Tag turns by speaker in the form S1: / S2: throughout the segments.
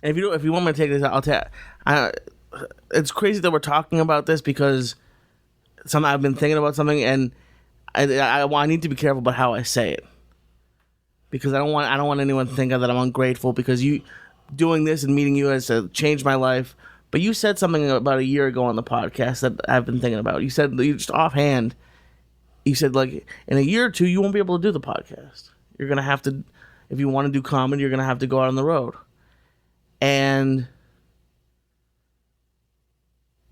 S1: And if you want me to take this, I'll take. It's crazy that we're talking about this because I've been thinking about something, and I need to be careful about how I say it because I don't want anyone to think that I'm ungrateful because you doing this and meeting you has changed my life. But you said something about a year ago on the podcast that I've been thinking about. You said just offhand. You said like in a year or two you won't be able to do the podcast. You're gonna have to, if you want to do comedy, you're gonna have to go out on the road. And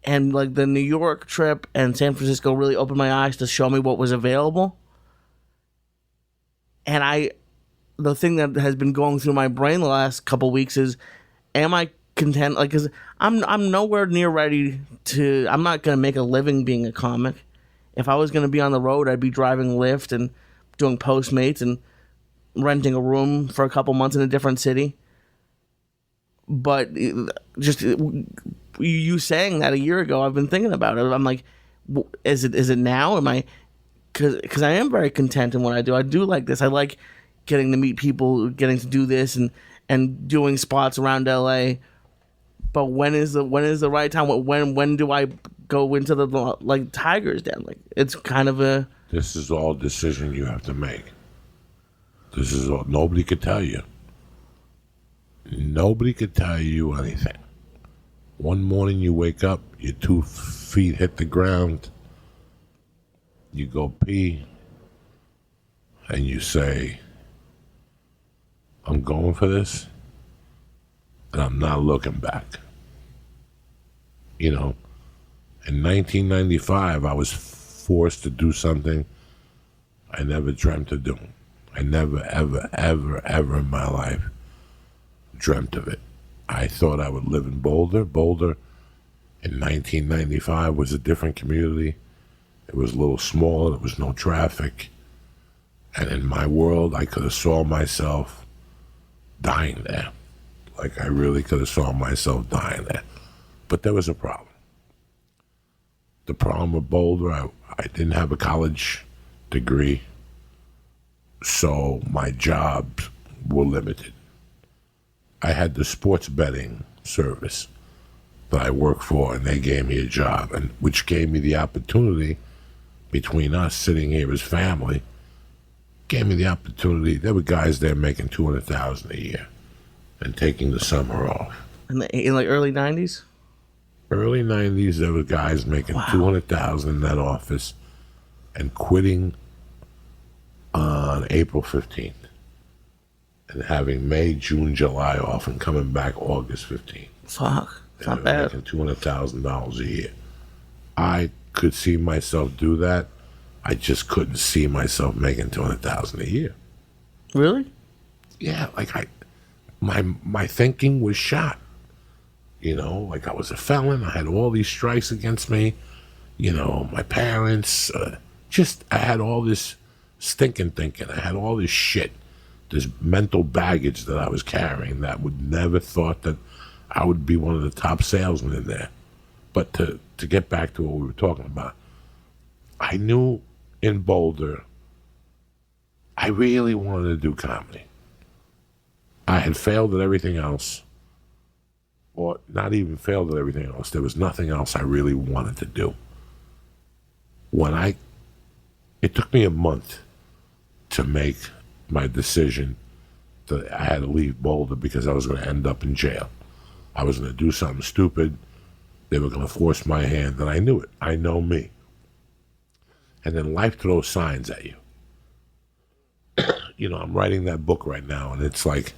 S1: like the New York trip and San Francisco really opened my eyes to show me what was available. And the thing that has been going through my brain the last couple weeks is, am I content? Like, cause I'm nowhere near ready to. I'm not gonna make a living being a comic. If I was gonna be on the road, I'd be driving Lyft and doing Postmates and renting a room for a couple months in a different city. But just you saying that a year ago, I've been thinking about it. I'm like, is it now? Am I? Because I am very content in what I do. I do like this. I like getting to meet people, getting to do this, and doing spots around LA. But when is the right time? When do I go into the like Tiger's Den? Like it's kind of a.
S2: This is all a decision you have to make. This is all. Nobody could tell you. Nobody could tell you anything. One morning you wake up, your 2 feet hit the ground, you go pee, and you say, I'm going for this, and I'm not looking back. You know, in 1995, I was forced to do something I never dreamt of doing. I never, ever, ever, ever in my life dreamt of it. I thought I would live in Boulder. Boulder in 1995 was a different community. It was a little smaller. There was no traffic. And in my world, I could have saw myself dying there. Like I really could have saw myself dying there. But there was a problem. The problem with Boulder, I didn't have a college degree. So my jobs were limited. I had the sports betting service that I worked for, and they gave me a job, and which gave me the opportunity, between us sitting here as family, gave me the opportunity. There were guys there making $200,000 a year and taking the summer off.
S1: In like early 90s?
S2: Early 90s, there were guys making $200,000 in that office and quitting on April 15th. And having May, June, July off and coming back August 15th.
S1: Fuck. It's not bad.
S2: Making $200,000 a year. I could see myself do that. I just couldn't see myself making $200,000 a year.
S1: Really?
S2: Yeah, like my thinking was shot. You know, like I was a felon. I had all these strikes against me. You know, my parents. I had all this stinking thinking. I had all this shit. This mental baggage that I was carrying that would never thought that I would be one of the top salesmen in there. But to get back to what we were talking about, I knew in Boulder, I really wanted to do comedy. I had failed at everything else, or not even failed at everything else. There was nothing else I really wanted to do. It took me a month to make my decision that I had to leave Boulder because I was going to end up in jail. I was going to do something stupid. They were going to force my hand, and I knew it. I know me. And then life throws signs at you. You know, I'm writing that book right now, and it's like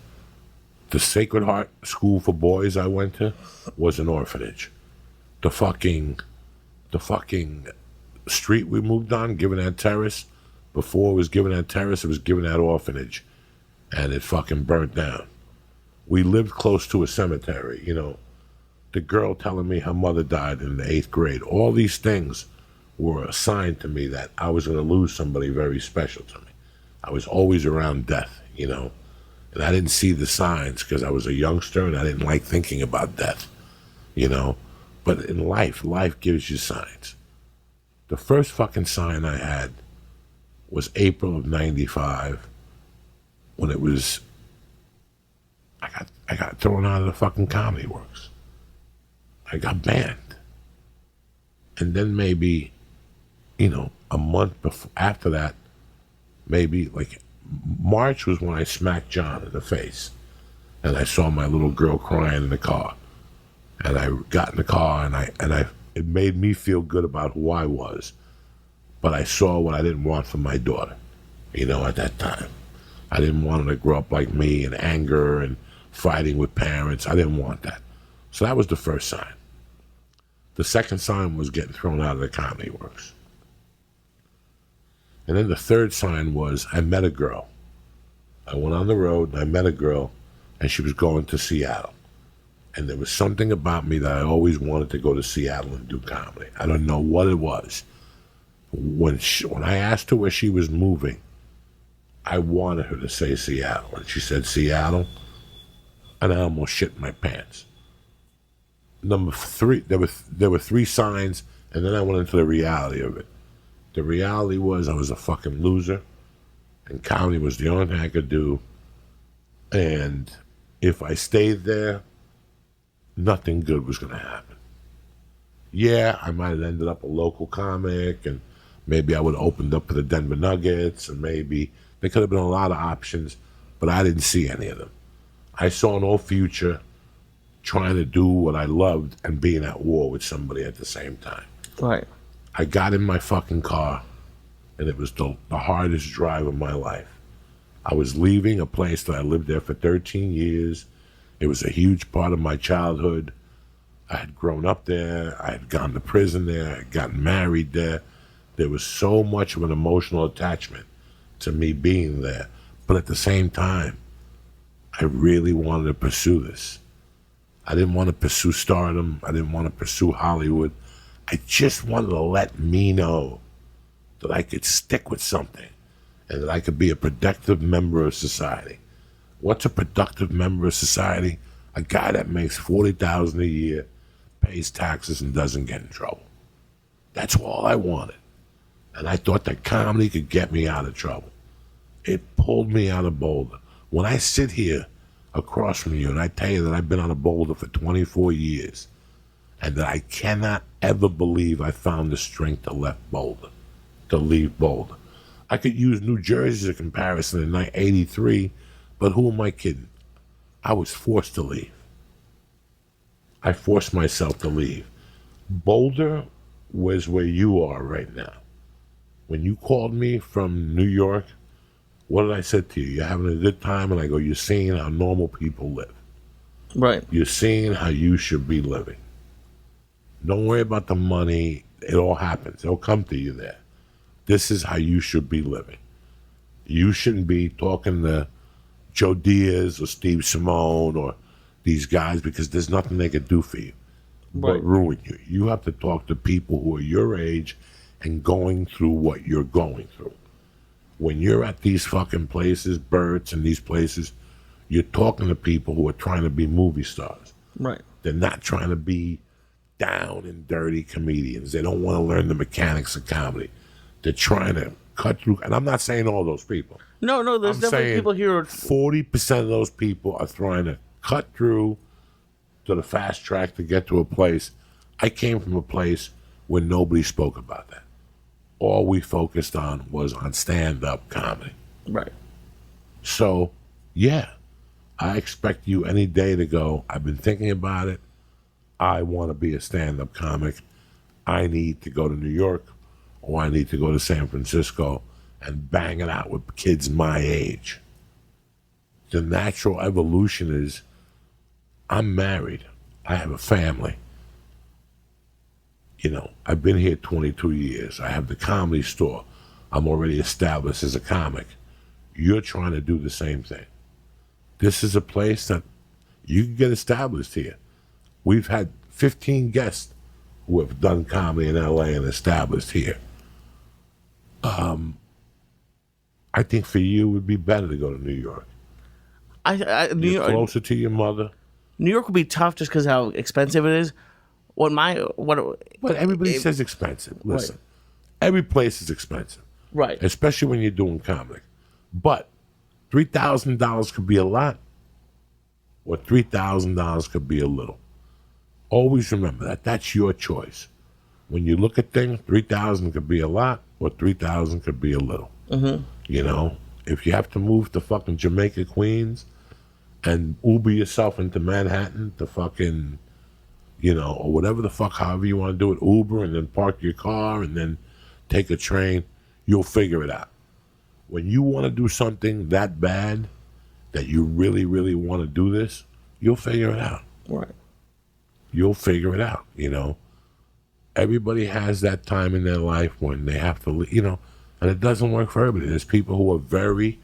S2: the Sacred Heart School for Boys I went to was an orphanage. The fucking street we moved on, Given Terrace, before it was Given Terrace, it was Given Orphanage, and it fucking burnt down. We lived close to a cemetery, you know. The girl telling me her mother died in the 8th grade. All these things were a sign to me that I was going to lose somebody very special to me. I was always around death, you know. And I didn't see the signs because I was a youngster and I didn't like thinking about death, you know. But in life gives you signs. The first fucking sign I had was April of 95 when it was, I got thrown out of the fucking Comedy Works. I got banned. And then maybe, a month before, after that, maybe like March was when I smacked John in the face. And I saw my little girl crying in the car. And I got in the car and it made me feel good about who I was. But I saw what I didn't want for my daughter, at that time. I didn't want her to grow up like me in anger and fighting with parents. I didn't want that. So that was the first sign. The second sign was getting thrown out of the Comedy Works. And then the third sign was I met a girl. I went on the road and I met a girl, and she was going to Seattle. And there was something about me that I always wanted to go to Seattle and do comedy. I don't know what it was. When I asked her where she was moving, I wanted her to say Seattle. And she said Seattle, and I almost shit my pants. Number three, there were three signs, and then I went into the reality of it. The reality was I was a fucking loser, and comedy was the only thing I could do. And if I stayed there, nothing good was going to happen. Yeah, I might have ended up a local comic, and maybe I would have opened up for the Denver Nuggets, and maybe there could have been a lot of options, but I didn't see any of them. I saw no future trying to do what I loved and being at war with somebody at the same time.
S1: Right.
S2: I got in my fucking car, and it was the hardest drive of my life. I was leaving a place that I lived there for 13 years. It was a huge part of my childhood. I had grown up there. I had gone to prison there. I had gotten married there. There was so much of an emotional attachment to me being there. But at the same time, I really wanted to pursue this. I didn't want to pursue stardom. I didn't want to pursue Hollywood. I just wanted to let me know that I could stick with something and that I could be a productive member of society. What's a productive member of society? A guy that makes $40,000 a year, pays taxes, and doesn't get in trouble. That's all I wanted. And I thought that comedy could get me out of trouble. It pulled me out of Boulder. When I sit here across from you and I tell you that I've been out of Boulder for 24 years and that I cannot ever believe I found the strength to leave Boulder. I could use New Jersey as a comparison in 1983, but who am I kidding? I was forced to leave. I forced myself to leave. Boulder was where you are right now. When you called me from New York, what did I say to you? You're having a good time? And I go, you're seeing how normal people live.
S1: Right.
S2: You're seeing how you should be living. Don't worry about the money. It all happens. It'll come to you there. This is how you should be living. You shouldn't be talking to Joe Diaz or Steve Simone or these guys because there's nothing they could do for you but ruin you. You have to talk to people who are your age and going through what you're going through. When you're at these fucking places, Burt's and these places, you're talking to people who are trying to be movie stars.
S1: Right.
S2: They're not trying to be down and dirty comedians. They don't want to learn the mechanics of comedy. They're trying to cut through. And I'm not saying all those people.
S1: No, there's
S2: I'm
S1: definitely
S2: saying
S1: people here.
S2: 40% of those people are trying to cut through to the fast track to get to a place. I came from a place where nobody spoke about that. All we focused on was on stand-up comedy.
S1: Right.
S2: So, yeah, I expect you any day to go, I've been thinking about it. I want to be a stand-up comic. I need to go to New York or I need to go to San Francisco and bang it out with kids my age. The natural evolution is I'm married. I have a family. I've been here 22 years. I have the Comedy Store. I'm already established as a comic. You're trying to do the same thing. This is a place that you can get established here. We've had 15 guests who have done comedy in LA and established here. I think for you it would be better to go to New York.
S1: New
S2: You're
S1: York,
S2: closer to your mother.
S1: New York would be tough just because how expensive it is.
S2: But everybody says expensive. Listen, every place is expensive.
S1: Right.
S2: Especially when you're doing comedy. But $3,000 could be a lot. or $3,000 could be a little. Always remember that. That's your choice. When you look at things, 3,000 could be a lot, or 3,000 could be a little.
S1: Mm-hmm.
S2: You know, if you have to move to fucking Jamaica, Queens, and Uber yourself into Manhattan to fucking, you know, or whatever the fuck, however you want to do it, Uber, and then park your car and then take a train, you'll figure it out. When you want to do something that bad, that you really, really want to do this, you'll figure it out.
S1: Right.
S2: You'll figure it out, you know. Everybody has that time in their life when they have to, you know, and it doesn't work for everybody. There's people who are very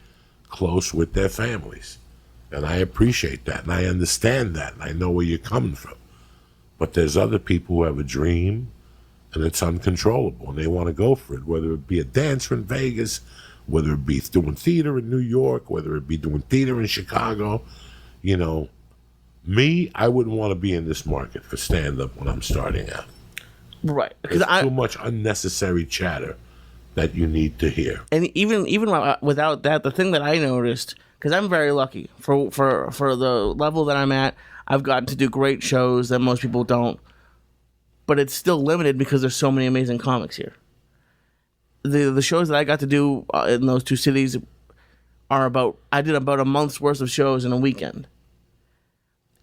S2: close with their families. And I appreciate that, and I understand that, and I know where you're coming from. But there's other people who have a dream, and it's uncontrollable, and they want to go for it, whether it be a dancer in Vegas, whether it be doing theater in New York, whether it be doing theater in Chicago. You know, me, I wouldn't want to be in this market for stand-up when I'm starting out.
S1: Right.
S2: There's too much unnecessary chatter that you need to hear.
S1: And even without that, the thing that I noticed, because I'm very lucky for the level that I'm at, I've gotten to do great shows that most people don't, but it's still limited because there's so many amazing comics here. The shows that I got to do in those two cities I did about a month's worth of shows in a weekend.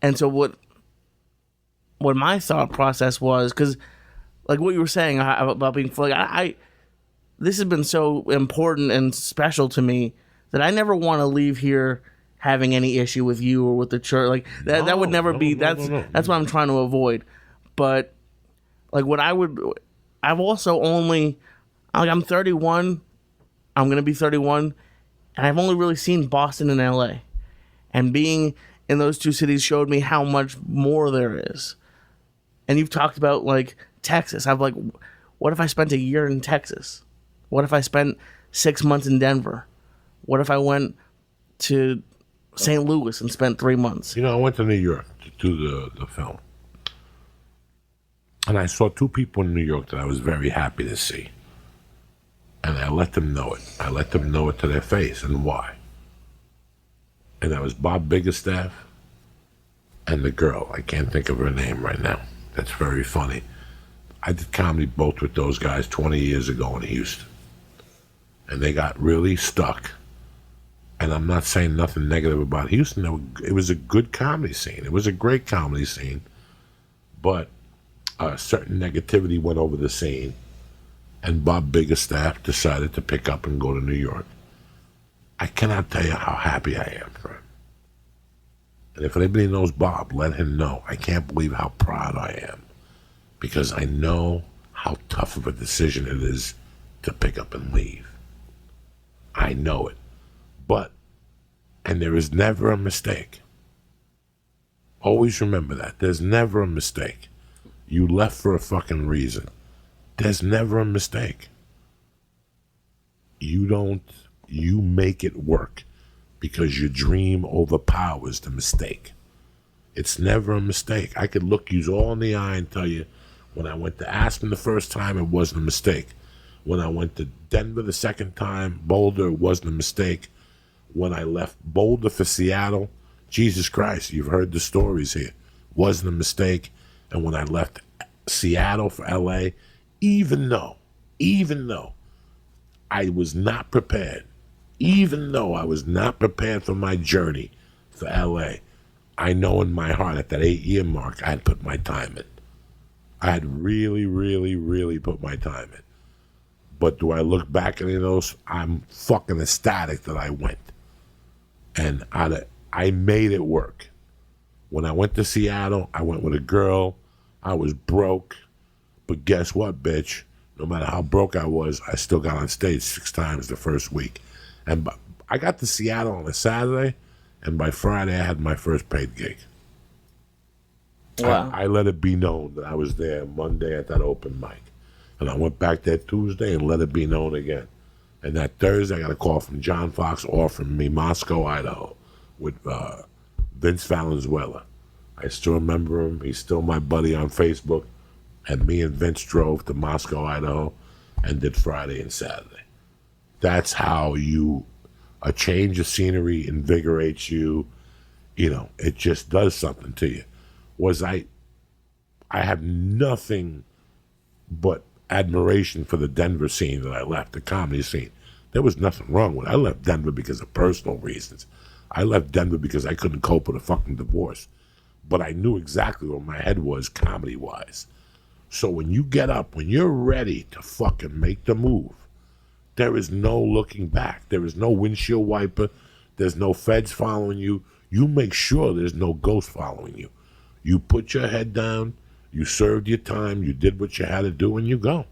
S1: And so what my thought process was, because like what you were saying about being like, this has been so important and special to me that I never want to leave here having any issue with you or with the church. Like that would never be. That's what I'm trying to avoid. But like I've also only, like, I'm 31. I'm gonna be 31, and I've only really seen Boston and LA, and being in those two cities showed me how much more there is. And you've talked about like Texas. I'm like, what if I spent a year in Texas? What if I spent 6 months in Denver? What if I went to St. Louis and spent 3 months?
S2: You know, I went to New York to do the film. And I saw two people in New York that I was very happy to see. And I let them know it. I let them know it to their face and why. And that was Bob Biggerstaff and the girl. I can't think of her name right now. That's very funny. I did comedy both with those guys 20 years ago in Houston. And they got really stuck. And I'm not saying nothing negative about Houston. It was a good comedy scene. It was a great comedy scene. But a certain negativity went over the scene. And Bob Biggerstaff decided to pick up and go to New York. I cannot tell you how happy I am for him. And if anybody knows Bob, let him know. I can't believe how proud I am. Because I know how tough of a decision it is to pick up and leave. I know it. And there is never a mistake. Always remember that. There's never a mistake. You left for a fucking reason. There's never a mistake. You make it work because your dream overpowers the mistake. It's never a mistake. I could look you all in the eye and tell you, when I went to Aspen the first time, it wasn't a mistake. When I went to Denver the second time, Boulder, it wasn't a mistake. When I left Boulder for Seattle, Jesus Christ, you've heard the stories here, wasn't a mistake. And when I left Seattle for LA, even though I was not prepared, for my journey for LA, I know in my heart at that 8-year mark, I had put my time in. I had really, really, really put my time in. But do I look back at any of those? I'm fucking ecstatic that I went. And I made it work. When I went to Seattle, I went with a girl. I was broke. But guess what, bitch? No matter how broke I was, I still got on stage 6 times the first week. And I got to Seattle on a Saturday, and by Friday I had my first paid gig.
S1: Wow.
S2: I let it be known that I was there Monday at that open mic. And I went back there Tuesday and let it be known again. And that Thursday, I got a call from John Fox offering me Moscow, Idaho, with Vince Valenzuela. I still remember him. He's still my buddy on Facebook. And me and Vince drove to Moscow, Idaho, and did Friday and Saturday. That's how a change of scenery invigorates you. It just does something to you. I have nothing but admiration for the Denver scene that I left, the comedy scene. There was nothing wrong with it. I left Denver because of personal reasons. I left Denver because I couldn't cope with a fucking divorce. But I knew exactly where my head was comedy-wise. So when you get up, when you're ready to fucking make the move, there is no looking back. There is no windshield wiper. There's no feds following you. You make sure there's no ghost following you. You put your head down, you served your time, you did what you had to do, and you go.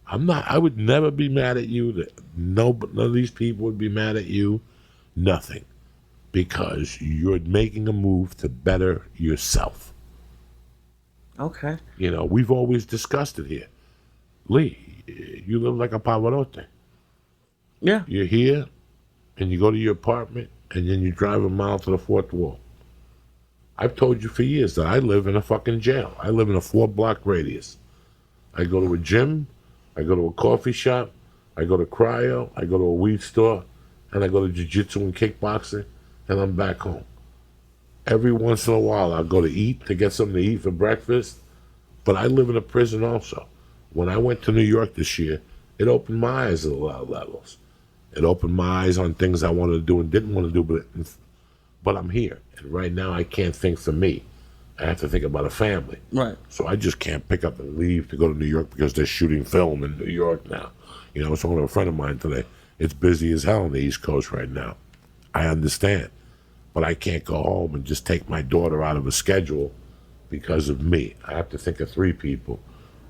S2: I would never be mad at you. None of these people would be mad at you. Nothing. Because you're making a move to better yourself.
S1: Okay.
S2: We've always discussed it here. Lee, you live like a Pavarotti.
S1: Yeah.
S2: You're here, and you go to your apartment, and then you drive a mile to the fourth wall. I've told you for years that I live in a fucking jail. I live in a 4-block radius. I go to a gym, I go to a coffee shop, I go to cryo, I go to a weed store, and I go to jiu-jitsu and kickboxing, and I'm back home. Every once in a while, I'll go to eat, to get something to eat for breakfast, but I live in a prison also. When I went to New York this year, it opened my eyes at a lot of levels. It opened my eyes on things I wanted to do and didn't want to do, but I'm here. And right now, I can't think for me. I have to think about a family.
S1: Right.
S2: So I just can't pick up and leave to go to New York because they're shooting film in New York now. I was talking to a friend of mine today. It's busy as hell on the East Coast right now. I understand. But I can't go home and just take my daughter out of a schedule because of me. I have to think of 3 people.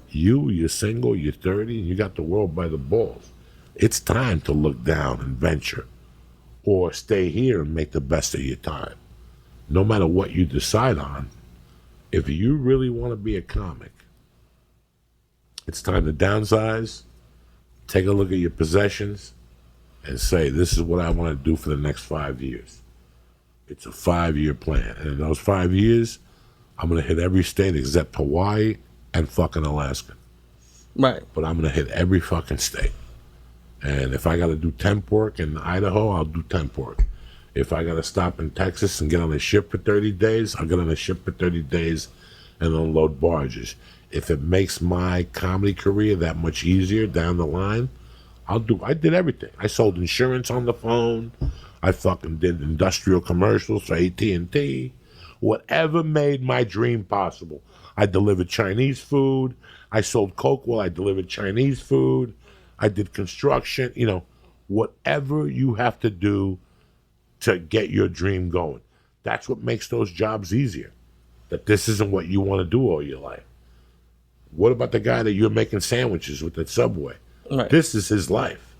S2: You're single, you're 30, and you got the world by the balls. It's time to look down and venture. Or stay here and make the best of your time. No matter what you decide on, if you really want to be a comic, it's time to downsize, take a look at your possessions, and say, this is what I want to do for the next 5 years. It's a 5-year plan. And in those 5 years, I'm going to hit every state except Hawaii and fucking Alaska.
S1: Right.
S2: But I'm going to hit every fucking state. And if I got to do temp work in Idaho, I'll do temp work. If I got to stop in Texas and get on a ship for 30 days, I'll get on a ship for 30 days and unload barges. If it makes my comedy career that much easier down the line, I did everything. I sold insurance on the phone. I fucking did industrial commercials for AT&T. Whatever made my dream possible. I delivered Chinese food. I sold Coke while I delivered Chinese food. I did construction. Whatever you have to do to get your dream going. That's what makes those jobs easier. That this isn't what you want to do all your life. What about the guy that you're making sandwiches with at Subway?
S1: Right.
S2: This is his life.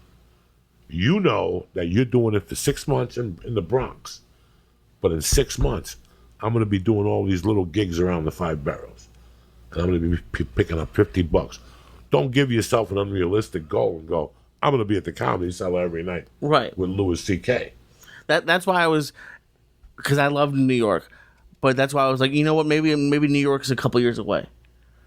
S2: You know that you're doing it for 6 months in the Bronx. But in 6 months, I'm going to be doing all these little gigs around the 5 boroughs. And I'm going to be picking up $50. Don't give yourself an unrealistic goal and go, I'm going to be at the Comedy Cellar every night.
S1: Right.
S2: With Louis C.K.
S1: That's why because I loved New York. But that's why I was like, you know what, maybe New York's a couple years away.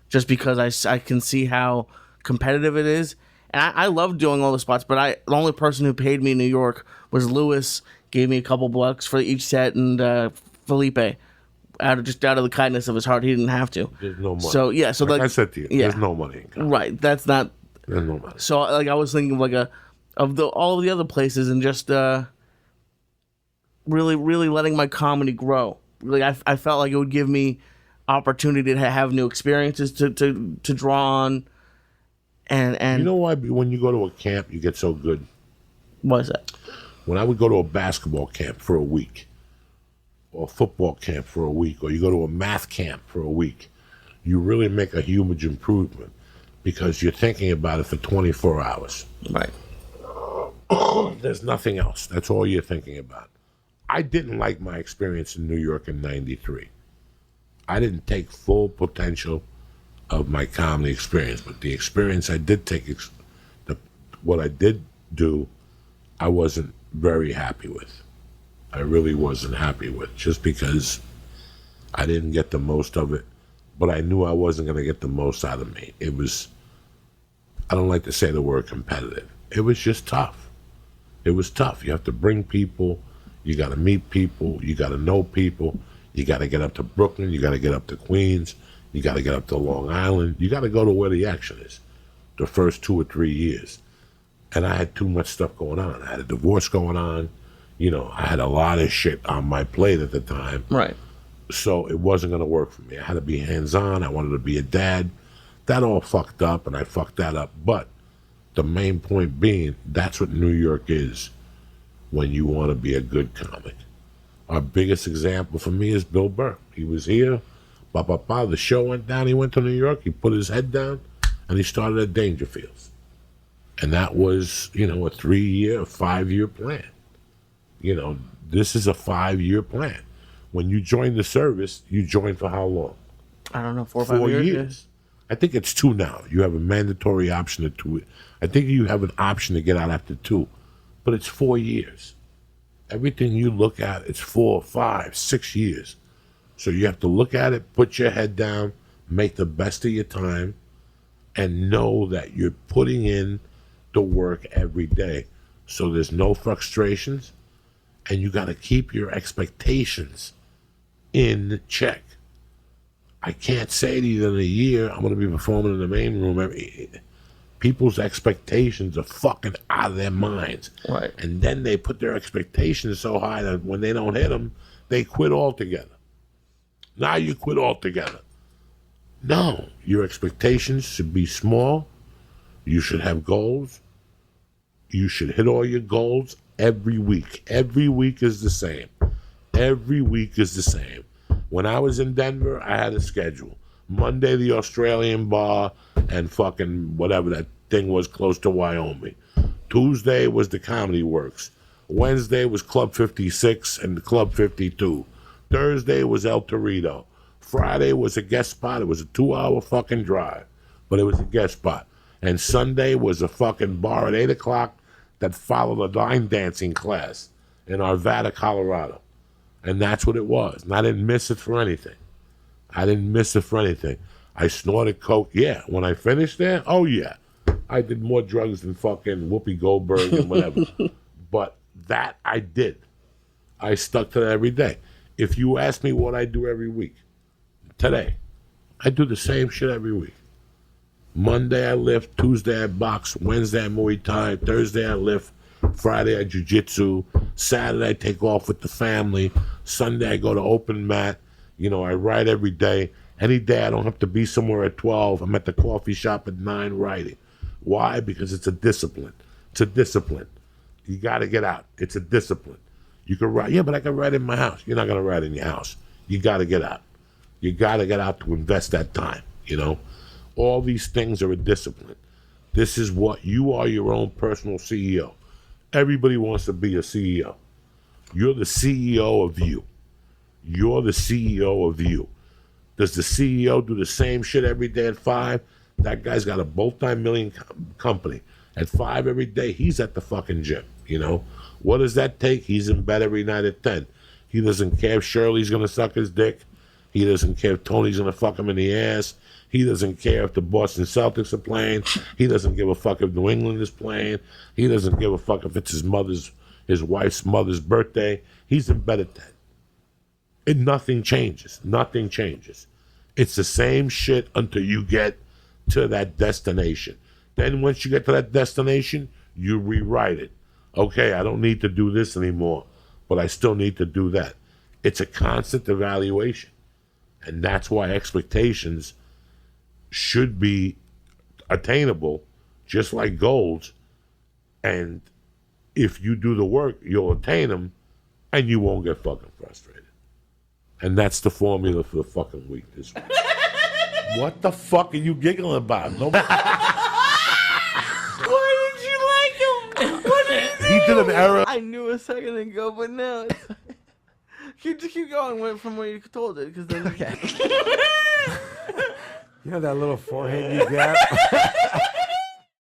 S1: Just because I can see how competitive it is. And I love doing all the spots, but the only person who paid me in New York was Louis, gave me a couple bucks for each set, and Felipe, out of the kindness of his heart. He didn't have to.
S2: There's no money.
S1: So, yeah. So
S2: like I said to you, there's no money in comedy.
S1: Right. That's not.
S2: There's no money.
S1: So, I was thinking of all of the other places and just really, really letting my comedy grow. Like I felt like it would give me opportunity to have new experiences to draw on. And
S2: you know why? When you go to a camp, you get so good.
S1: What is that?
S2: When I would go to a basketball camp for a week, or a football camp for a week, or you go to a math camp for a week, you really make a huge improvement because you're thinking about it for 24 hours.
S1: Right.
S2: There's nothing else. That's all you're thinking about. I didn't like my experience in New York in '93. I didn't take full potential of my comedy experience, but the experience I did take, what I did do, I wasn't very happy with. I really wasn't happy with, just because I didn't get the most of it, but I knew I wasn't going to get the most out of me. It was, I don't like to say the word competitive. It was just tough. It was tough. You have to bring people, You got to meet people. You got to know people. You got to get up to Brooklyn. You got to get up to Queens. You got to get up to Long Island. You got to go to where the action is the first 2 or 3 years. And I had too much stuff going on. I had a divorce going on. You know, I had a lot of shit on my plate at the time.
S1: Right.
S2: So it wasn't going to work for me. I had to be hands-on. I wanted to be a dad. That all fucked up, and I fucked that up. But the main point being, that's what New York is when you want to be a good comic. Our biggest example for me is Bill Burr. He was here. The show went down. He went to New York. He put his head down, and he started at Dangerfields. And that was, you know, a 3-year, 5-year plan. You know, this is a 5-year plan. When you join the service, you join for how long?
S1: I don't know, 4 or 5 years.
S2: I think it's 2 now. You have a mandatory option of 2. I think you have an option to get out after 2, but it's 4 years. Everything you look at, it's 4, 5, 6 years. So you have to look at it, put your head down, make the best of your time, and know that you're putting in the work every day. So there's no frustrations, and you got to keep your expectations in check. I can't say to you that in a year I'm going to be performing in the main room. People's expectations are fucking out of their minds.
S1: Right.
S2: And then they put their expectations so high that when they don't hit them, they quit altogether. Now you quit altogether. No, your expectations should be small. You should have goals. You should hit all your goals every week. Every week is the same. Every week is the same. When I was in Denver, I had a schedule. Monday, the Australian bar and fucking whatever that thing was close to Wyoming. Tuesday was the Comedy Works. Wednesday was Club 56 and Club 52. Thursday was El Torito. Friday was a guest spot. It was a 2-hour fucking drive, but it was a guest spot. And Sunday was a fucking bar at 8 o'clock that followed a line dancing class in Arvada, Colorado. And that's what it was. And I didn't miss it for anything. I snorted coke. Yeah. When I finished there, oh yeah. I did more drugs than fucking Whoopi Goldberg and whatever. But that I did. I stuck to that every day. If you ask me what I do every week, today, I do the same shit every week. Monday I lift, Tuesday I box, Wednesday I Muay Thai, Thursday I lift, Friday I jiu-jitsu, Saturday I take off with the family, Sunday I go to open mat, you know, I write every day. Any day I don't have to be somewhere at 12, I'm at the coffee shop at 9 writing. Why? Because it's a discipline. It's a discipline. You got to get out. It's a discipline. You can write, yeah, but I can write in my house. You're not going to write in your house. You got to get out. You got to get out to invest that time, you know. All these things are a discipline. This is what you are, your own personal CEO. Everybody wants to be a CEO. You're the CEO of you. You're the CEO of you. Does the CEO do the same shit every day at 5? That guy's got a multi-million company. At 5 every day, he's at the fucking gym, you know. What does that take? He's in bed every night at 10. He doesn't care if Shirley's going to suck his dick. He doesn't care if Tony's going to fuck him in the ass. He doesn't care if the Boston Celtics are playing. He doesn't give a fuck if New England is playing. He doesn't give a fuck if it's his wife's mother's birthday. He's in bed at 10. And nothing changes. Nothing changes. It's the same shit until you get to that destination. Then once you get to that destination, you rewrite it. Okay, I don't need to do this anymore, but I still need to do that. It's a constant evaluation. And that's why expectations should be attainable, just like goals. And if you do the work, you'll attain them, and you won't get fucking frustrated. And that's the formula for the fucking week this week. What the fuck are you giggling about? Nobody...
S1: Why did you like him? What did he do?
S2: He did an error.
S1: I knew a second ago, but now it's... keep going from where you told it, because then...
S3: Okay. You know that little forehead you got?